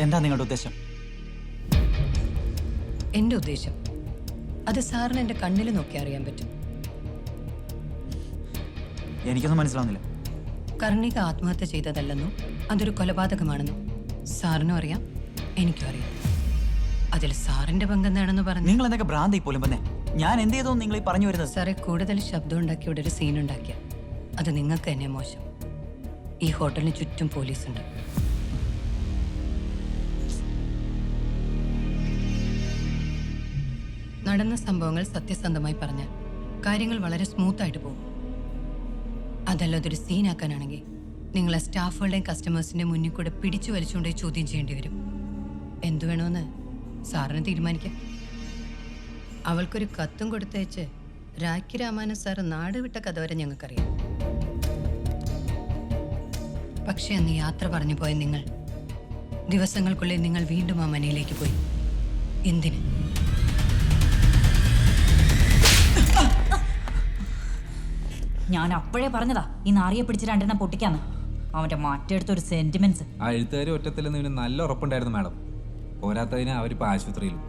എന്താ നിങ്ങളുടെ ഉദ്ദേശം? എൻ്റെ ഉദ്ദേശം അത് സാറിന് എൻ്റെ കണ്ണിൽ നോക്കി അറിയാൻ പറ്റും. എനിക്കൊന്നും മനസ്സിലാവുന്നില്ല. കർണിക ആത്മഹത്യ ചെയ്തതല്ലെന്നും അതൊരു കൊലപാതകമാണെന്നും സാറിനും അറിയാം, എനിക്കും അറിയാം. അതിൽ സാറിന്റെ പങ്കെന്താണെന്ന് പറഞ്ഞു. നിങ്ങൾ എന്തൊക്കെ ഭ്രാന്തി പോലും തന്നെ. ഞാൻ എന്ത് ചെയ്തോ നിങ്ങൾ ഈ പറഞ്ഞു വരുന്നത്? സാറെ, കൂടുതൽ ശബ്ദം ഉണ്ടാക്കി ഇവിടെ ഒരു സീൻ ഉണ്ടാക്കിയ അത് നിങ്ങൾക്ക് തന്നെ മോശം. ഈ ഹോട്ടലിന് ചുറ്റും പോലീസുണ്ട്. നടന്ന സംഭവങ്ങൾ സത്യസന്ധമായി പറഞ്ഞാൽ കാര്യങ്ങൾ വളരെ സ്മൂത്തായിട്ട് പോകും. അതല്ല അതൊരു സീനാക്കാനാണെങ്കിൽ നിങ്ങളെ സ്റ്റാഫുകളുടെയും കസ്റ്റമേഴ്സിന്റെ മുന്നിൽ കൂടെ പിടിച്ചു വലിച്ചുകൊണ്ടേ ചോദ്യം ചെയ്യേണ്ടി വരും. എന്തു വേണമെന്ന് സാറിന് തീരുമാനിക്കാം. അവൾക്കൊരു കത്തും കൊടുത്തയച്ച് രാഖി രാമാനൻ സാറ് നാട് വിട്ട കഥ വരെ ഞങ്ങൾക്കറിയാം. പക്ഷെ അന്ന് യാത്ര പറഞ്ഞു പോയ നിങ്ങൾ, ദിവസങ്ങൾക്കുള്ളിൽ നിങ്ങൾ വീണ്ടും ആ മനയിലേക്ക് പോയി. എന്തിന്? ഞാൻ അപ്പോഴേ പറഞ്ഞതാ ഈ നാറിയെ പിടിച്ച് രണ്ടെണ്ണം പൊട്ടിക്കാന്ന്. അവന്റെ മാറ്റെടുത്തൊരു സെന്റിമെന്റ്സ്. ആ എഴുത്തുകാരി ഒറ്റത്തില്ലെന്ന് ഇവന് നല്ല ഉറപ്പുണ്ടായിരുന്നു മാഡം. പോരാത്തതിന് അവരിപ്പോൾ ആശുപത്രിയിലും.